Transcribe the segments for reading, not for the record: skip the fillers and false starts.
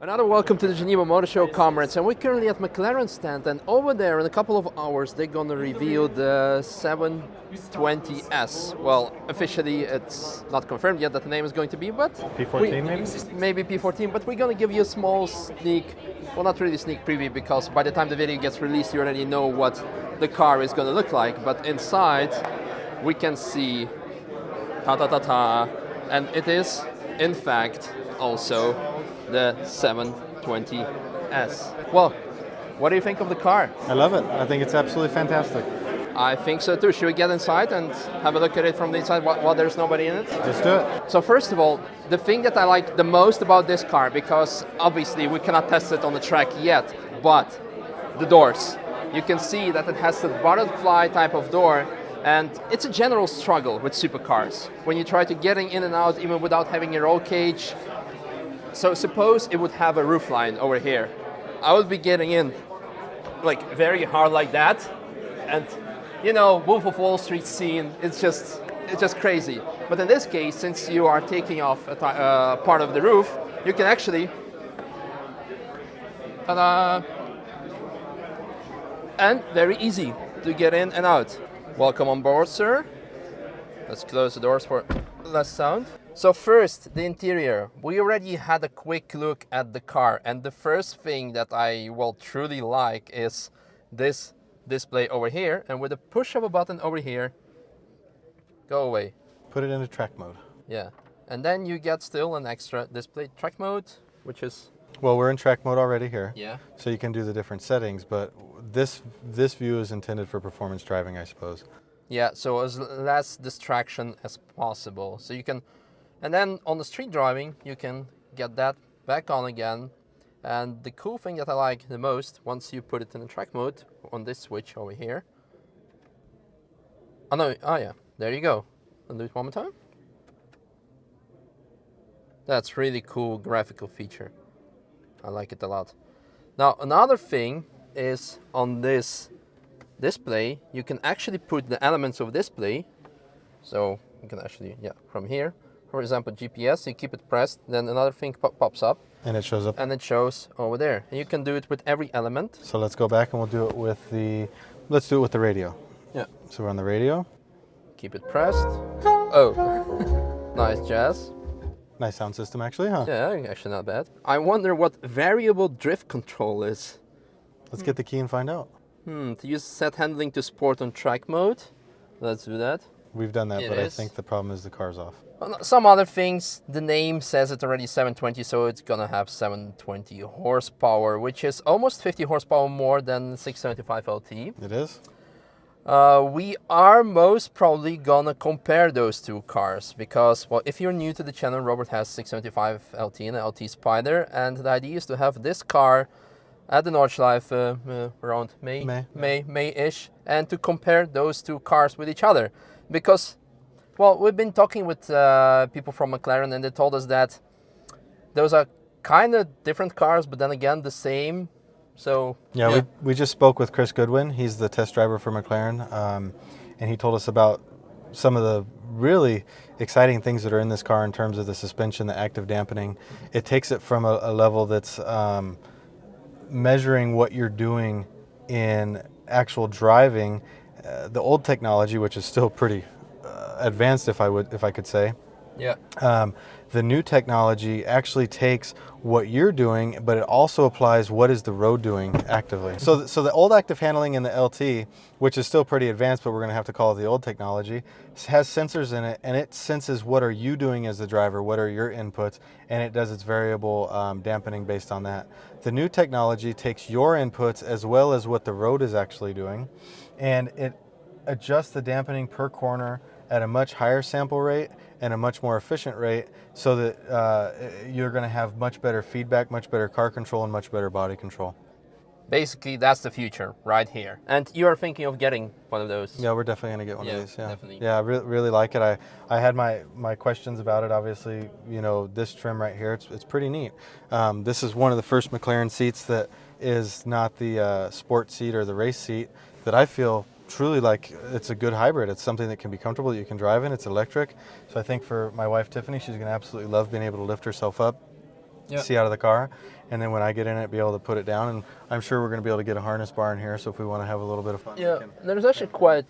Another welcome to the Geneva Motor Show, comrades, and we're currently at McLAREN stand, and over there in a couple of hours they're gonna reveal the 720S. Well, officially it's not confirmed yet that the name is going to be, but P14 maybe? Maybe P14, but we're gonna give you a small sneak, well, not really sneak preview, because by the time the video gets released you already know what the car is gonna look like, but inside we can see ta-ta-ta-ta, and it is in fact also the 720S. Well, what do you think of the car? I love it. I think it's absolutely fantastic. I think so too. Should we get inside and have a look at it from the inside while there's nobody in it? Just do it. So first of all, the thing that I like the most about this car, because obviously we cannot test it on the track yet, but the doors. You can see that it has the butterfly type of door, and it's a general struggle with supercars. When you try to getting in and out even without having a roll cage. So suppose it would have a roofline over here. I would be getting in like very hard like that, and you know, Wolf of Wall Street scene, it's just crazy. But in this case, since you are taking off a part of the roof, you can actually, ta-da, and very easy to get in and out. Welcome on board, sir. Let's close the doors for less sound. So first, the interior. We already had a quick look at the car, and the first thing that I will truly like is this display over here, and with a push of a button over here, go away. Put it into track mode. Yeah, and then you get still an extra display, track mode, which is... Well, we're in track mode already here. Yeah. So you can do the different settings, but this view is intended for performance driving, I suppose. Yeah, so as less distraction as possible. So you can, and then on the street driving, you can get that back on again. And the cool thing that I like the most, once you put it in the track mode, on this switch over here. Oh no, oh yeah, there you go. I'll do it one more time. That's really cool graphical feature. I like it a lot. Now another thing is on this display, you can actually put the elements of display. So you can actually, yeah, from here, for example, GPS, you keep it pressed, then another thing pops up. And it shows up. And it shows over there. And you can do it with every element. So let's go back and we'll do it with the, let's do it with the radio. Yeah. So we're on the radio. Keep it pressed. Oh, nice jazz. Nice sound system actually, huh? Yeah, actually not bad. I wonder what variable drift control is. Let's get the key and find out. To use set handling to sport on track mode. Let's do that. We've done that, It but is. I think the problem is the car's off. Some other things, the name says it already 720, so it's gonna have 720 horsepower, which is almost 50 horsepower more than 675 LT. It is? We are most probably gonna compare those two cars because, well, if you're new to the channel, Robert has 675 LT and an LT Spider, and the idea is to have this car at the Nordschleife around May-ish, and to compare those two cars with each other. Because, well, we've been talking with people from McLaren, and they told us that those are kind of different cars, but then again, the same. So yeah. We just spoke with Chris Goodwin. He's the test driver for McLaren, and he told us about some of the really exciting things that are in this car in terms of the suspension, the active dampening. It takes it from a level that's measuring what you're doing in actual driving. The old technology, which is still pretty advanced, if I could say. Yeah. The new technology actually takes what you're doing, but it also applies what is the road doing actively. So the old active handling in the LT, which is still pretty advanced, but we're going to have to call it the old technology, has sensors in it, and it senses what are you doing as the driver, what are your inputs, and it does its variable dampening based on that. The new technology takes your inputs as well as what the road is actually doing, and it adjusts the dampening per corner at a much higher sample rate and a much more efficient rate, so that you're going to have much better feedback, much better car control, and much better body control. Basically, that's the future right here. And you are thinking of getting one of those? Yeah, we're definitely going to get one of these. Yeah, definitely. Yeah, I really like it. I had my questions about it. Obviously, you know, this trim right here, it's pretty neat. This is one of the first McLaren seats that is not the sport seat or the race seat that I feel truly like it's a good hybrid. It's something that can be comfortable, that you can drive in. It's electric. So I think for my wife, Tiffany, she's going to absolutely love being able to lift herself up see out of the car. And then when I get in it, be able to put it down. And I'm sure we're going to be able to get a harness bar in here. So if we want to have a little bit of fun. Yeah, there's actually quite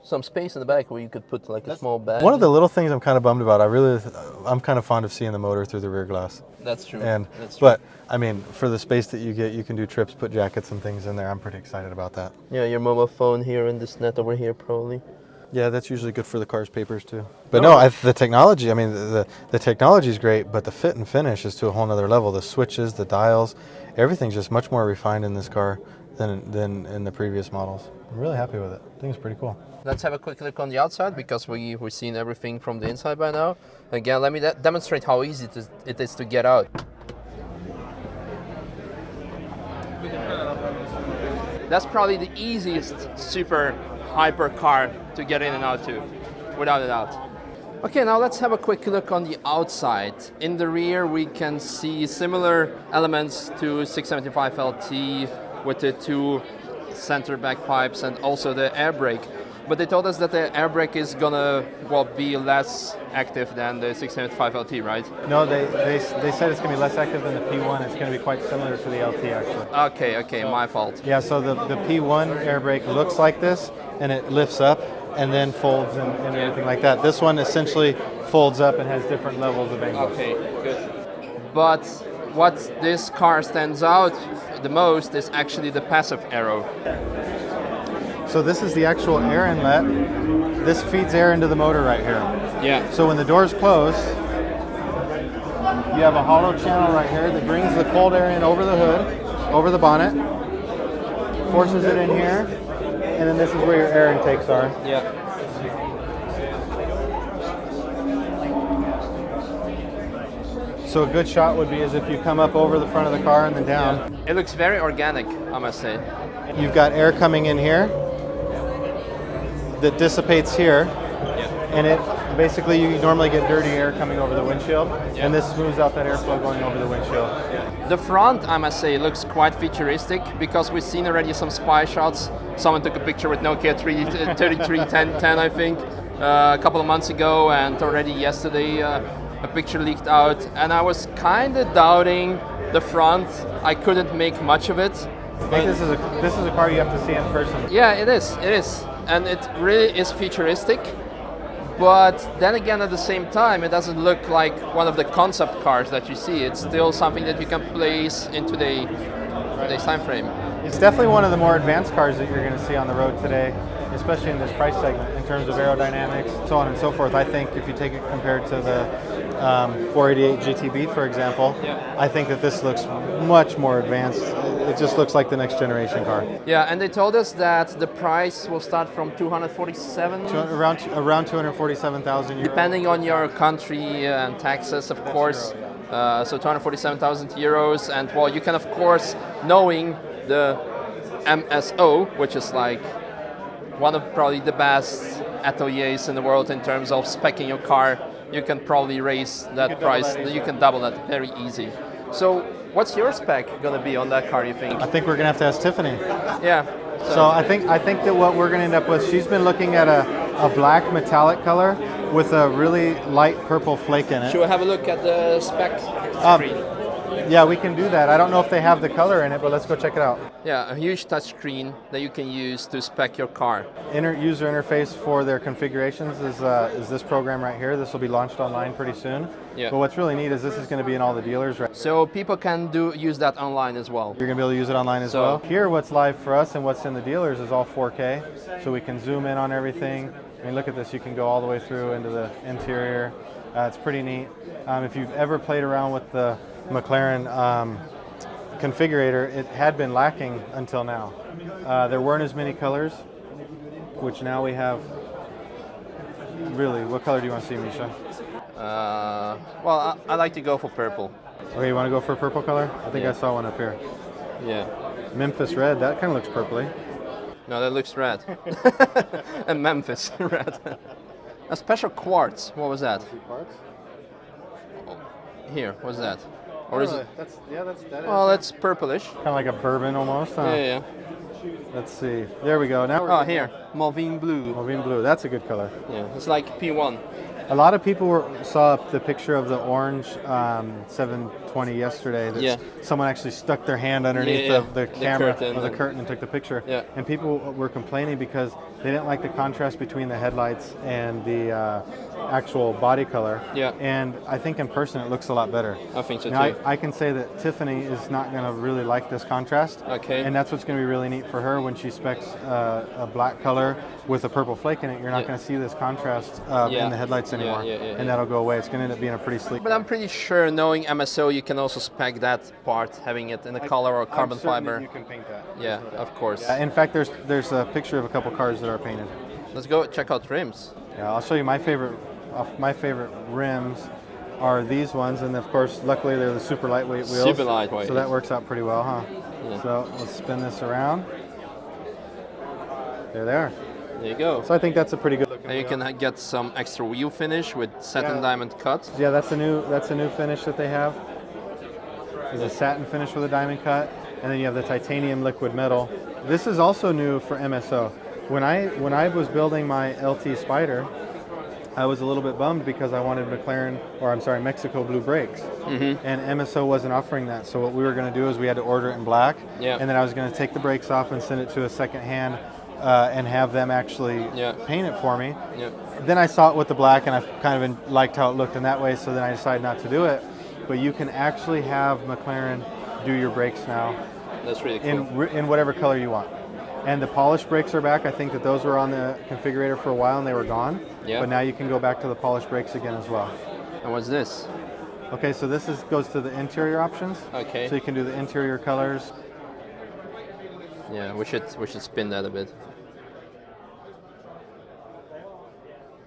some space in the back where you could put like a small bag. One of the little things I'm kind of bummed about, I'm kind of fond of seeing the motor through the rear glass. That's true. But I mean, for the space that you get, you can do trips, put jackets and things in there. I'm pretty excited about that. Yeah, your mobile phone here and this net over here probably. Yeah, that's usually good for the car's papers too. But no, the technology, I mean, the technology is great, but the fit and finish is to a whole nother level. The switches, the dials, everything's just much more refined in this car than in the previous models. I'm really happy with it. I think it's pretty cool. Let's have a quick look on the outside because we've seen everything from the inside by now. Again, let me demonstrate how easy it is to get out. That's probably the easiest super hyper car to get in and out to, without a doubt. Okay, now let's have a quick look on the outside. In the rear, we can see similar elements to 675 LT with the two center back pipes and also the air brake. But they told us that the air brake is gonna be less active than the 675 LT, right? No, they said it's gonna be less active than the P1. It's gonna be quite similar to the LT actually. Okay, my fault. Yeah, so the P1 air brake looks like this, and it lifts up and then folds and everything like that. This one essentially folds up and has different levels of angle. Okay, good. But what this car stands out the most is actually the passive aero. So this is the actual air inlet. This feeds air into the motor right here. Yeah. So when the doors close, you have a hollow channel right here that brings the cold air in over the hood, over the bonnet, forces it in here, and then this is where your air intakes are. Yeah. So a good shot would be as if you come up over the front of the car and then down. Yeah. It looks very organic, I must say. You've got air coming in here that dissipates here, and it basically you normally get dirty air coming over the windshield, and this smooths out that airflow going over the windshield. The front, I must say, looks quite futuristic because we've seen already some spy shots. Someone took a picture with Nokia 3310, I think, a couple of months ago, and already yesterday a picture leaked out, and I was kind of doubting the front. I couldn't make much of it. I think this is a car you have to see in person. Yeah, it is, and it really is futuristic. But then again, at the same time, it doesn't look like one of the concept cars that you see. It's still something that you can place in today's time frame. It's definitely one of the more advanced cars that you're going to see on the road today, especially in this price segment in terms of aerodynamics, so on and so forth. I think if you take it compared to the 488 GTB, for example, I think that this looks much more advanced. It just looks like the next generation car. Yeah, and they told us that the price will start from 247, around 247,000 euros, depending on your country and taxes, of course. So 247,000 euros, and well, you can of course, knowing the MSO, which is like one of probably the best ateliers in the world in terms of speccing your car, you can probably raise that price. You can double that very easy. So what's your spec going to be on that car, you think? I think we're going to have to ask Tiffany. Yeah. So I think that what we're going to end up with, she's been looking at a black metallic color with a really light purple flake in it. Should we have a look at the spec screen? Yeah, we can do that. I don't know if they have the color in it, but let's go check it out. Yeah, a huge touch screen that you can use to spec your car. User interface for their configurations is this program right here. This will be launched online pretty soon. Yeah. But what's really neat is this is going to be in all the dealers. Right? So people can use that online as well. You're going to be able to use it online as well. Here, what's live for us and what's in the dealers is all 4K. So we can zoom in on everything. I mean, look at this. You can go all the way through into the interior. It's pretty neat. If you've ever played around with the McLAREN configurator, it had been lacking until now. There weren't as many colors, which now we have. Really, what color do you want to see, Misha? Well, I like to go for purple. Okay, you want to go for a purple color? I think I saw one up here. Yeah. Memphis red, that kind of looks purpley. No, that looks red. And Memphis red. A special quartz, what was that? Quartz? Here, what's that? Or is it? Well, that's purplish. Kind of like a bourbon almost. Huh? Yeah. Let's see. There we go. Now we're here, Malvine blue. Malvine blue. That's a good color. Yeah, it's like P1. A lot of people saw the picture of the orange 720 720 yesterday that Yeah. someone actually stuck their hand underneath Yeah, the camera curtain or the and- curtain and took the picture. Yeah. And people were complaining because they didn't like the contrast between the headlights and the actual body color. Yeah. And I think in person it looks a lot better. I think so Now, too. I can say that Tiffany is not going to really like this contrast. Okay. And that's what's going to be really neat for her when she specs a black color with a purple flake in it. You're not Yeah. going to see this contrast Yeah. in the headlights Yeah, anymore. yeah, yeah, and yeah. that'll go away. It's going to end up being a pretty sleek. But I'm pretty sure, knowing MSO, you can also spec that part, having it in a color or carbon I'm certain that fiber. you can paint that. Yeah, of course. In fact, there's a picture of a couple cars that are painted. Let's go check out rims. Yeah, I'll show you my favorite. My favorite rims are these ones, and of course, luckily they're the super lightweight wheels. Super lightweight. So that works out pretty well, huh? Yeah. So let's spin this around. There they are. There you go. So I think that's a pretty good looking And you wheel. can get some extra wheel finish with satin Yeah. diamond cut. Yeah, that's a new finish that they have. There's a satin finish with a diamond cut, and then you have the titanium liquid metal. This is also new for MSO. When I was building my LT Spider, I was a little bit bummed because I wanted Mexico blue brakes, and MSO wasn't offering that. So what we were going to do is we had to order it in black, Yeah. and then I was going to take the brakes off and send it to a second hand and have them actually Yeah. paint it for me. Yeah. Then I saw it with the black, and I kind of liked how it looked in that way, so then I decided not to do it. But you can actually have McLaren do your brakes now That's really cool. in whatever color you want. And the polished brakes are back. I think that those were on the configurator for a while and they were gone. Yeah. But now you can go back to the polished brakes again as well. And what's this? Okay, so this goes to the interior options. Okay. So you can do the interior colors. Yeah, we should spin that a bit.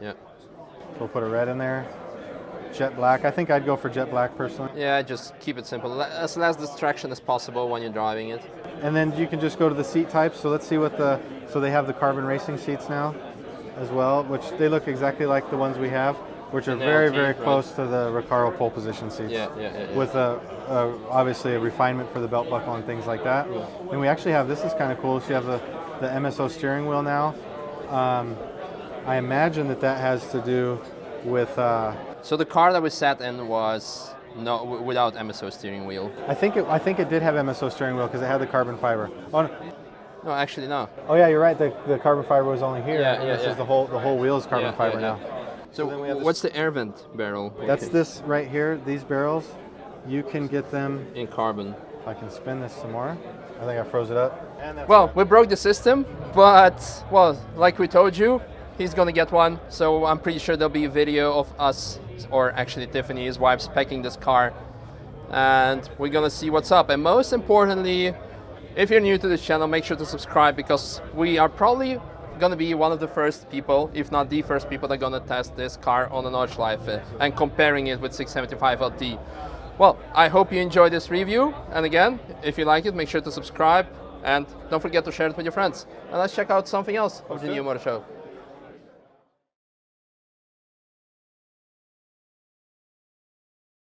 Yeah. We'll put a red in there. Jet black. I think I'd go for jet black personally. Yeah, just keep it simple. As less distraction as possible when you're driving it. And then you can just go to the seat types. So let's see so they have the carbon racing seats now as well, which they look exactly like the ones we have, which are In the very, LT, very right. close to the Recaro pole position seats. Yeah. With obviously a refinement for the belt buckle and things like that. And we actually have, this is kind of cool, so you have the MSO steering wheel now. I imagine that has to do with, So the car that we sat in was without MSO steering wheel. I think it did have MSO steering wheel because it had the carbon fiber. Oh, no. No, actually no. Oh yeah, you're right. The carbon fiber was only here. Yeah, This yeah. is the whole wheel is carbon Yeah, fiber yeah, now. So then we have this- what's the air vent barrel? That's this right here. These barrels, you can get them. In carbon. If I can spin this some more. I think I froze it up. And that's Well, we broke the system, but well, like we told you, he's gonna get one. So I'm pretty sure there'll be a video of us, or actually Tiffany, his wife, specking this car, and we're gonna see what's up. And most importantly, if you're new to this channel, make sure to subscribe because we are probably gonna be one of the first people, if not the first people, that are gonna test this car on a Nordschleife and comparing it with 675 LT. Well, I hope you enjoyed this review, and again, if you like it, make sure to subscribe and don't forget to share it with your friends. And let's check out something else of the New Motor Show.